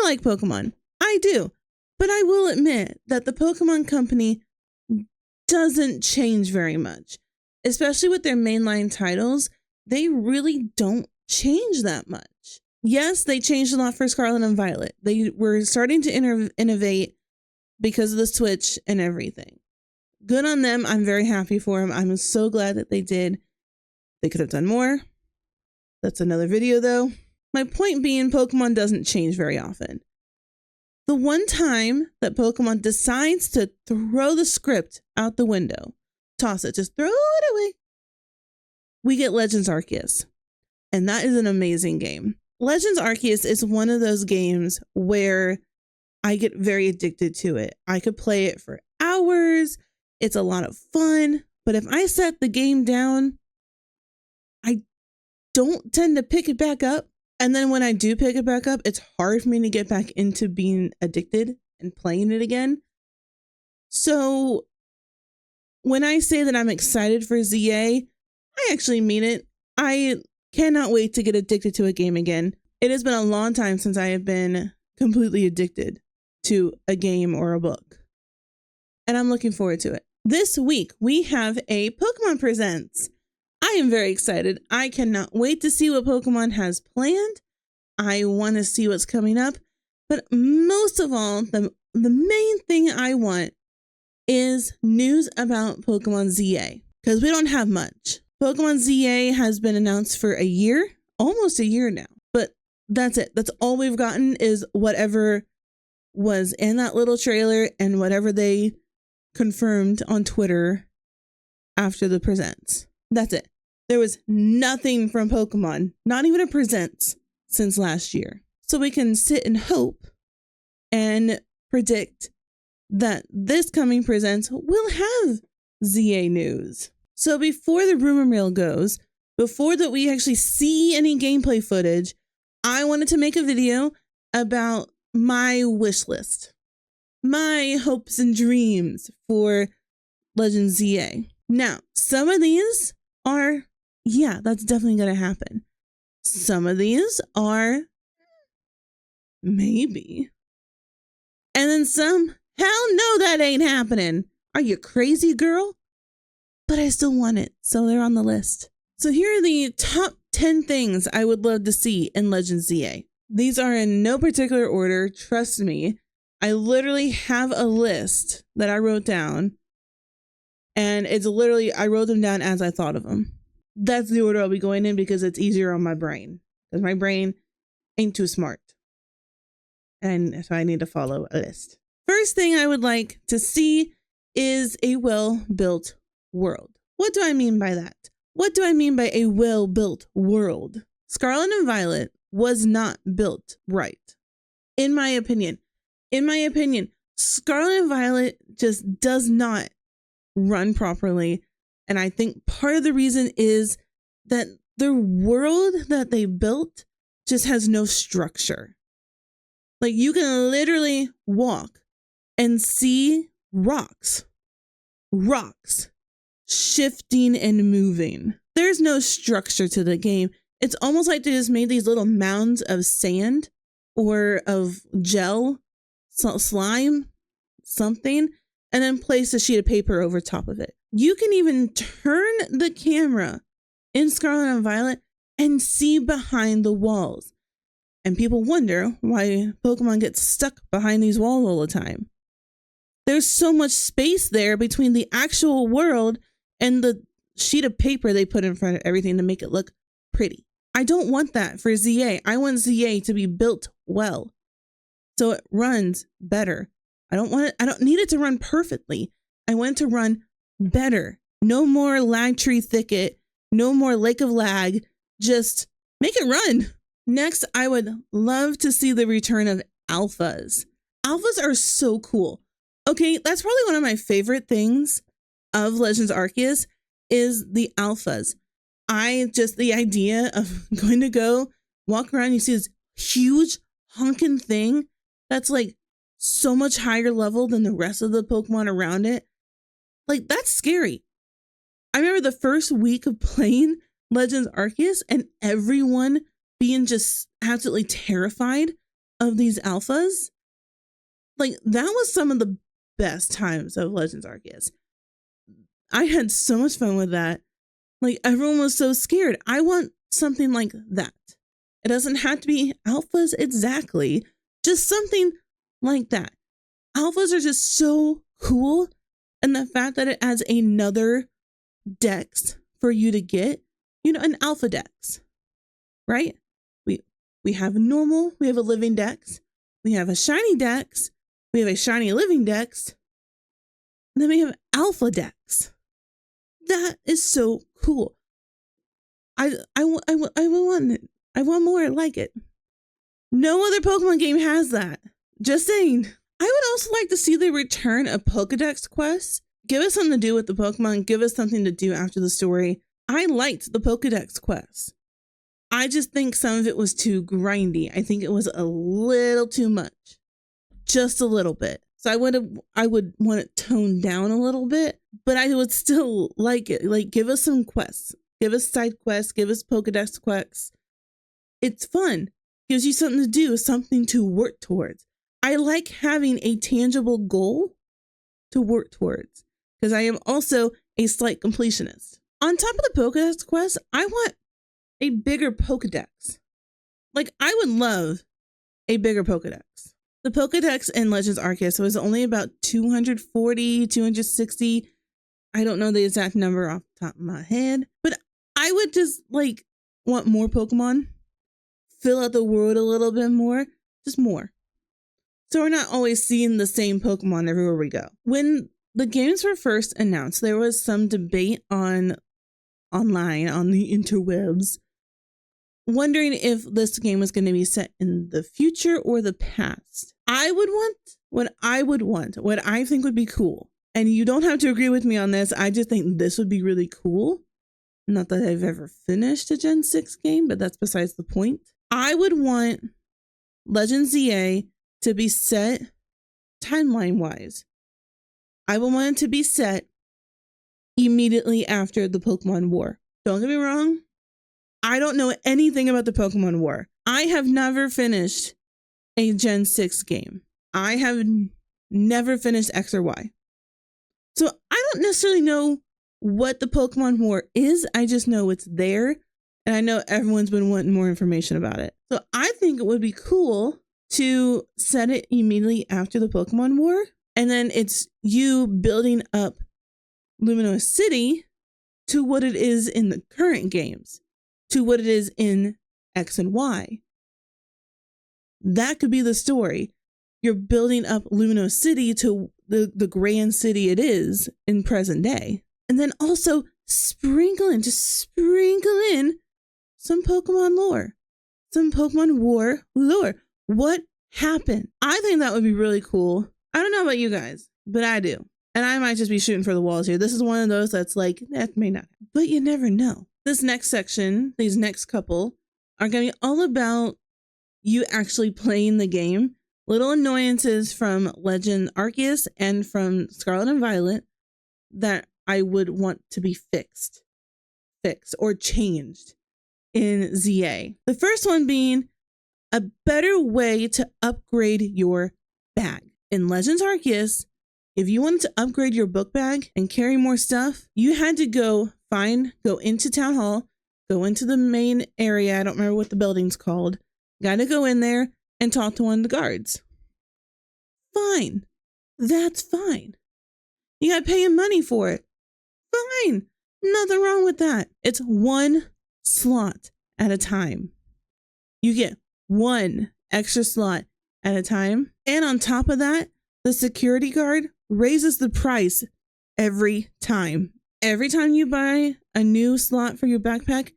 like Pokemon. I do. But I will admit that the Pokemon Company doesn't change very much, especially with their mainline titles. They really don't change that much. Yes, they changed a lot for Scarlet and Violet. They were starting to innovate because of the Switch and everything. Good on them. I'm very happy for them. I'm so glad that they did. They could have done more. That's another video though. My point being, Pokemon doesn't change very often. The one time that Pokemon decides to throw the script out the window, toss it, just throw it away, we get Legends Arceus. And that is an amazing game. Legends Arceus is one of those games where I get very addicted to it. I could play it for hours. It's a lot of fun. But if I set the game down, I don't tend to pick it back up. And then when I do pick it back up, it's hard for me to get back into being addicted and playing it again. So when I say that I'm excited for ZA, I actually mean it. I cannot wait to get addicted to a game again. It has been a long time since I have been completely addicted to a game or a book. And I'm looking forward to it. This week, we have a Pokemon Presents. I am very excited. I cannot wait to see what Pokemon has planned. I want to see what's coming up. But most of all, the main thing I want is news about Pokemon ZA. Because we don't have much. Pokemon ZA has been announced for a year, almost a year now. But that's it. That's all we've gotten is whatever was in that little trailer and whatever they confirmed on Twitter after the presents. That's it. There was nothing from Pokemon, not even a presents, since last year. So we can sit and hope and predict that this coming presents will have ZA news. So before the rumor mill goes, before that we actually see any gameplay footage, I wanted to make a video about my wish list, my hopes and dreams for Legends ZA. Now, some of these are, yeah, that's definitely going to happen. Some of these are maybe. And then some, hell no, that ain't happening. Are you crazy, girl? But I still want it, so they're on the list. So here are the top 10 things I would love to see in Legends ZA. These are in no particular order, trust me. I literally have a list that I wrote down, and it's literally, I wrote them down as I thought of them. That's the order I'll be going in because it's easier on my brain, because my brain ain't too smart. And so I need to follow a list. First thing I would like to see is a well-built world. What do I mean by that? What do I mean by a well-built world? Scarlet and Violet was not built right. In my opinion, Scarlet and Violet just does not run properly. And I think part of the reason is that the world that they built just has no structure. Like you can literally walk and see rocks shifting and moving. There's no structure to the game. It's almost like they just made these little mounds of sand or of gel, slime, something, and then place a sheet of paper over top of it. You can even turn the camera in Scarlet and Violet and see behind the walls. And people wonder why Pokemon get stuck behind these walls all the time. There's so much space there between the actual world and the sheet of paper they put in front of everything to make it look pretty. I don't want that for ZA. I want ZA to be built well, so it runs better. I don't need it to run perfectly. I want it to run better. No more lag tree thicket, no more lake of lag. Just make it run. Next, I would love to see the return of alphas. Alphas are so cool. Okay, that's probably one of my favorite things of Legends Arceus is the alphas. The idea of going to go walk around, you see this huge honking thing that's like so much higher level than the rest of the Pokemon around it. Like, that's scary. I remember the first week of playing Legends Arceus and everyone being just absolutely terrified of these alphas, like that was some of the best times of Legends Arceus. I had so much fun with that. Like everyone was so scared. I want something like that. It doesn't have to be alphas exactly, just something like that. Alphas are just so cool. And the fact that it adds another dex for you to get, an alpha dex, right? We have a normal, we have a living dex, we have a shiny dex, we have a shiny living dex, and then we have alpha dex. That is so cool. I want it. I want more like it. No other Pokemon game has that. Just saying. I would also like to see the return of Pokedex quests. Give us something to do with the Pokemon. Give us something to do after the story. I liked the Pokedex quests. I just think some of it was too grindy. I think it was a little too much. Just a little bit. So I would want it toned down a little bit, but I would still like it. Like, give us some quests. Give us side quests. Give us Pokedex quests. It's fun. Gives you something to do, something to work towards. I like having a tangible goal to work towards because I am also a slight completionist. On top of the Pokedex quest, I want a bigger Pokedex. Like, I would love a bigger Pokedex. The Pokedex in Legends Arceus was only about 240, 260. I don't know the exact number off the top of my head, but I would just want more Pokemon, fill out the world a little bit more, just more. So we're not always seeing the same Pokemon everywhere we go. When the games were first announced, there was some debate online on the interwebs, wondering if this game was going to be set in the future or the past. I would want what I think would be cool. And you don't have to agree with me on this. I just think this would be really cool. Not that I've ever finished a Gen 6 game, but that's besides the point. I would want Legends ZA to be set timeline-wise. I would want it to be set immediately after the Pokemon War. Don't get me wrong. I don't know anything about the Pokemon War. I have never finished a Gen 6 game. I have never finished X or Y. So I don't necessarily know what the Pokemon War is. I just know it's there. And I know everyone's been wanting more information about it. So I think it would be cool to set it immediately after the Pokemon War. And then it's you building up Lumino City to what it is in the current games, to what it is in X and Y. That could be the story. You're building up Lumino City to the grand city it is in present day. And then also sprinkle in some Pokemon lore, some Pokemon War lore. What happened? I think that would be really cool. I don't know about you guys, but I do. And I might just be shooting for the walls here. This is one of those that's like, that may not, but you never know. This next section, these next couple are going to be all about you actually playing the game. Little annoyances from Legend Arceus and from Scarlet and Violet that I would want to be fixed or changed in ZA. The first one being a better way to upgrade your bag. In Legends Arceus, if you wanted to upgrade your book bag and carry more stuff, you had to go into Town Hall, go into the main area. I don't remember what the building's called. Got to go in there and talk to one of the guards. Fine. That's fine. You got to pay him money for it. Fine. Nothing wrong with that. It's one slot at a time. You get one extra slot at a time. And on top of that, the security guard raises the price every time. Every time you buy a new slot for your backpack,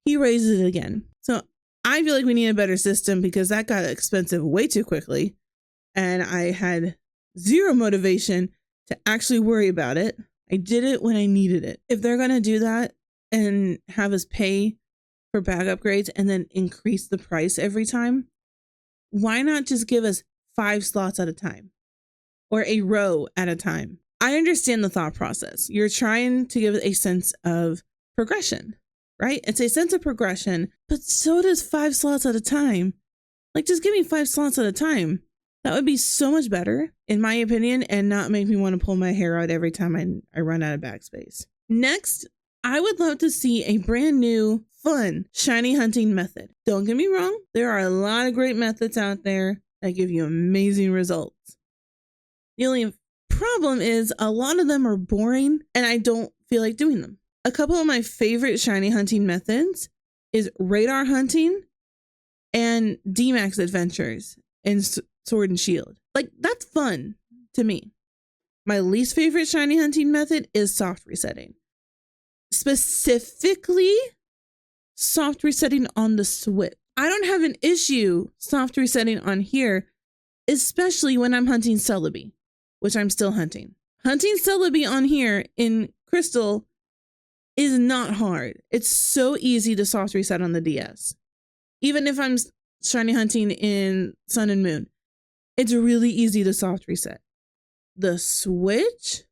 he raises it again. So I feel like we need a better system because that got expensive way too quickly. And I had zero motivation to actually worry about it. I did it when I needed it. If they're going to do that and have us pay for bag upgrades and then increase the price every time, why not just give us 5 slots at a time or a row at a time? I understand the thought process. You're trying to give a sense of progression, right? It's a sense of progression, but so does 5 slots at a time Like, just give me 5 slots at a time. That would be so much better, in my opinion, and not make me want to pull my hair out every time I run out of backspace. Next, I would love to see a brand new, fun, shiny hunting method. Don't get me wrong, there are a lot of great methods out there that give you amazing results. The only problem is a lot of them are boring and I don't feel like doing them. A couple of my favorite shiny hunting methods is radar hunting and D-Max adventures in Sword and Shield. Like, that's fun to me. My least favorite shiny hunting method is soft resetting. Specifically, soft resetting on the Switch. I don't have an issue soft resetting on here, especially when I'm hunting Celebi, which I'm still hunting. Hunting Celebi on here in Crystal is not hard. It's so easy to soft reset on the DS. Even if I'm shiny hunting in Sun and Moon, it's really easy to soft reset. The Switch,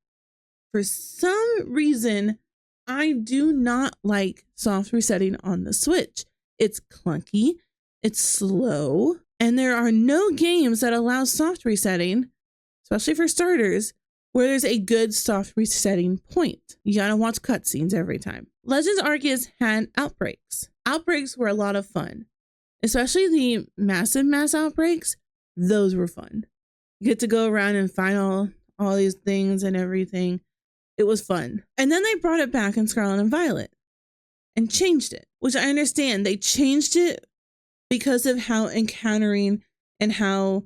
for some reason, I do not like soft resetting on the Switch. It's clunky, it's slow, and there are no games that allow soft resetting, especially for starters, where there's a good soft resetting point. You gotta watch cutscenes every time. Legends Arceus had outbreaks. Outbreaks were a lot of fun, especially the massive mass outbreaks. Those were fun. You get to go around and find all these things and everything. It was fun. And then they brought it back in Scarlet and Violet and changed it, which I understand. They changed it because of how encountering and how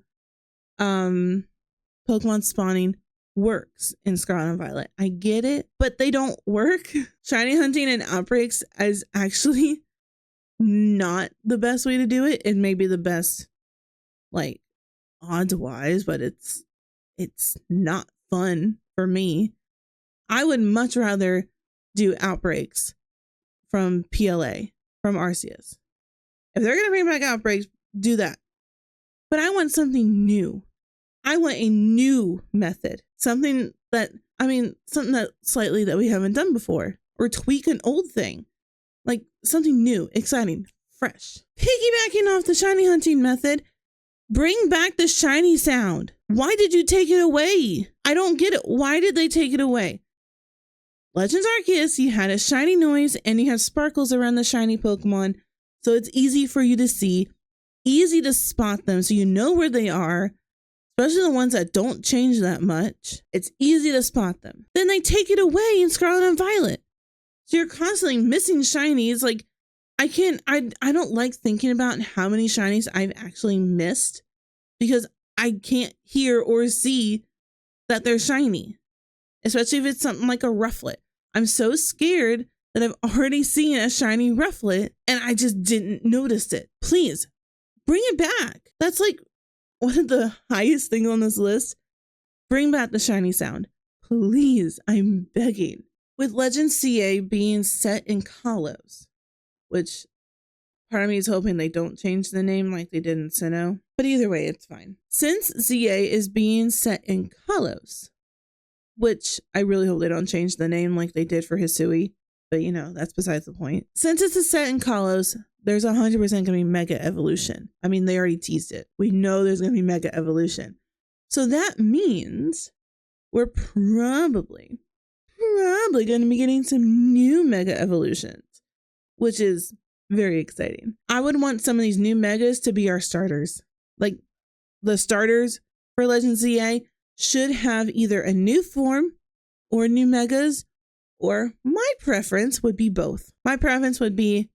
Pokemon spawning works in Scarlet and Violet. I get it, but they don't work. Shiny hunting and outbreaks is actually not the best way to do it. It may be the best, like, odds wise, but it's not fun for me. I would much rather do outbreaks from PLA, from Arceus. If they're gonna bring back outbreaks, do that. But I want something new. I want a new method. Something that slightly that we haven't done before, or tweak an old thing. Like something new, exciting, fresh. Piggybacking off the shiny hunting method, bring back the shiny sound. Why did you take it away? I don't get it. Why did they take it away? Legends Arceus, you had a shiny noise and you have sparkles around the shiny Pokemon, so it's easy for you to see, easy to spot them so you know where they are, especially the ones that don't change that much. It's easy to spot them. Then they take it away in Scarlet and Violet. So you're constantly missing shinies. Like, I don't like thinking about how many shinies I've actually missed because I can't hear or see that they're shiny, especially if it's something like a Rufflet. I'm so scared that I've already seen a shiny Rufflet and I just didn't notice it. Please bring it back. That's like one of the highest things on this list. Bring back the shiny sound. Please, I'm begging. With Legends CA being set in Kalos, which part of me is hoping they don't change the name like they did in Sinnoh, but either way, it's fine. Since ZA is being set in Kalos, which I really hope they don't change the name like they did for Hisui, but you know, that's besides the point. Since it's a set in Kalos, there's 100% going to be Mega Evolution. I mean, they already teased it. We know there's going to be Mega Evolution. So that means we're probably going to be getting some new Mega Evolutions, which is very exciting. I would want some of these new Megas to be our starters. Like, the starters for Legends ZA should have either a new form or new Megas, or my preference would be both. My preference would be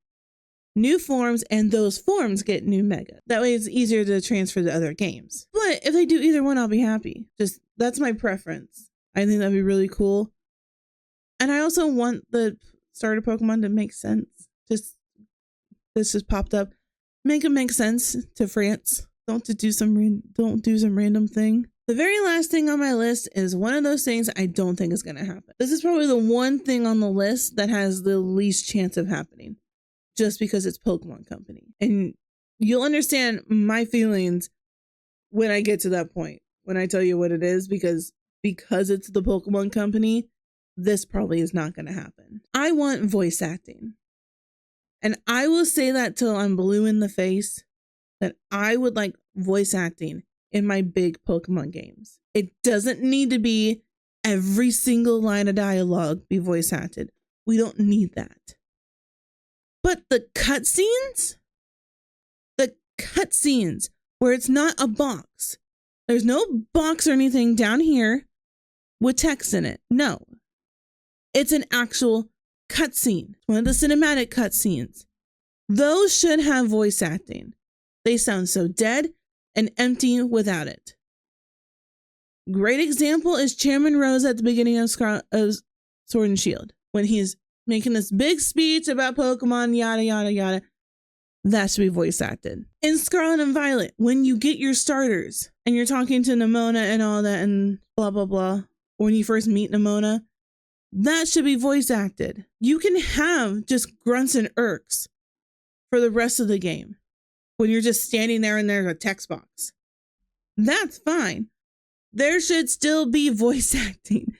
new forms and those forms get new Mega. That way it's easier to transfer to other games. But if they do either one, I'll be happy. That's my preference. I think that'd be really cool. And I also want the starter Pokemon to make sense. This just popped up. Make it make sense to France. Don't do some random thing. The very last thing on my list is one of those things I don't think is going to happen. This is probably the one thing on the list that has the least chance of happening, just because it's Pokemon Company. And you'll understand my feelings when I get to that point, when I tell you what it is, because it's the Pokemon Company, this probably is not going to happen. I want voice acting. And I will say that till I'm blue in the face, that I would like voice acting in my big Pokemon games. It doesn't need to be every single line of dialogue be voice acted. We don't need that. But the cutscenes where it's not a box. There's no box or anything down here with text in it. No. It's an actual cutscene. One of the cinematic cutscenes. Those should have voice acting. They sound so dead and empty without it. Great example is Chairman Rose at the beginning of Sword and Shield. When he's making this big speech about Pokemon, yada, yada, yada. That should be voice acted. In Scarlet and Violet, when you get your starters and you're talking to Nemona and all that and blah, blah, blah. When you first meet Nemona, that should be voice acted. You can have just grunts and irks for the rest of the game when you're just standing there and there's a text box. That's fine. There should still be voice acting.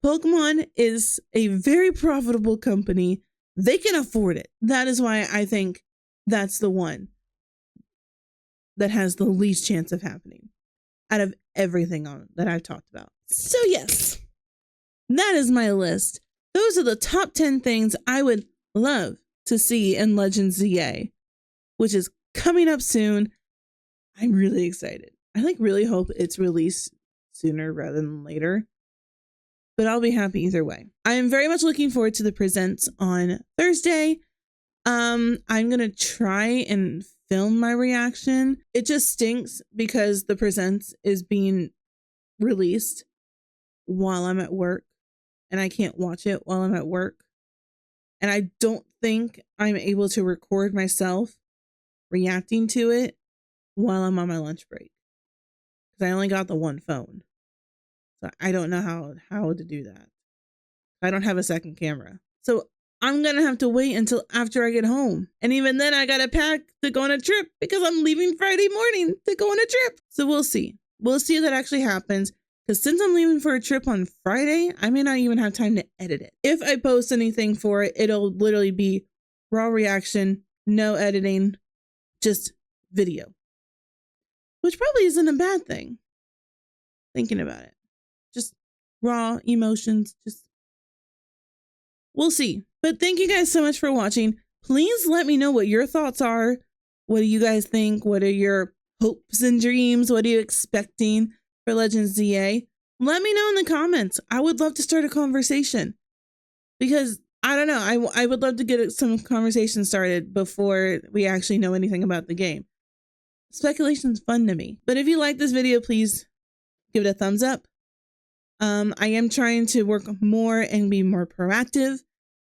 Pokemon is a very profitable company. They can afford it. That is why I think that's the one that has the least chance of happening out of everything on that I've talked about. So yes, that is my list. Those are the top 10 things I would love to see in Legends ZA, which is coming up soon. I'm really excited. I really hope it's released sooner rather than later, but I'll be happy either way. I am very much looking forward to the presents on Thursday. I'm going to try and film my reaction. It just stinks because the presents is being released while I'm at work and I can't watch it while I'm at work. And I don't think I'm able to record myself reacting to it while I'm on my lunch break. Because I only got the one phone. So I don't know how to do that. I don't have a second camera. So I'm going to have to wait until after I get home. And even then I got to pack to go on a trip because I'm leaving Friday morning to go on a trip. So we'll see. We'll see if that actually happens. Because since I'm leaving for a trip on Friday, I may not even have time to edit it. If I post anything for it, it'll literally be raw reaction, no editing, just video. Which probably isn't a bad thing. Thinking about it. Just raw emotions. We'll see. But thank you guys so much for watching. Please let me know what your thoughts are. What do you guys think? What are your hopes and dreams? What are you expecting for Legends ZA? Let me know in the comments. I would love to start a conversation because I don't know. I would love to get some conversation started before we actually know anything about the game. Speculation's fun to me. But if you like this video, please give it a thumbs up. I am trying to work more and be more proactive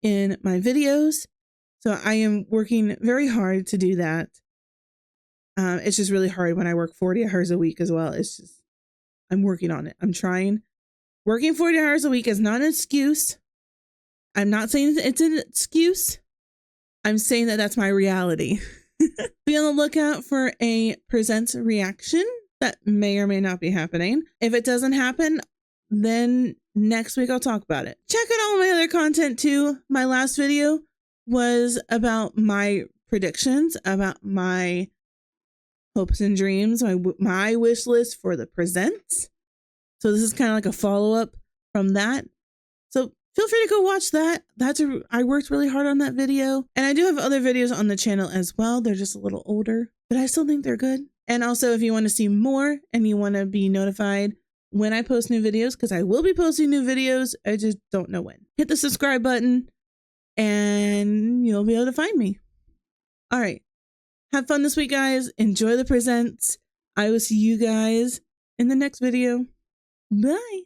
in my videos. So I am working very hard to do that. It's just really hard when I work 40 hours a week as well. I'm working on it. I'm trying. Working 40 hours a week is not an excuse. I'm not saying it's an excuse. I'm saying that that's my reality. Be on the lookout for a presents reaction that may or may not be happening. If it doesn't happen, then next week I'll talk about it. Check out all my other content too. My last video was about my predictions, about my hopes and dreams, my wish list for the presents. So this is kind of like a follow-up from that. So feel free to go watch that. I worked really hard on that video. And I do have other videos on the channel as well. They're just a little older, but I still think they're good. And also if you want to see more and you want to be notified when I post new videos, because I will be posting new videos, I just don't know when. Hit the subscribe button and you'll be able to find me. All right. Have fun this week, guys. Enjoy the presents. I will see you guys in the next video. Bye.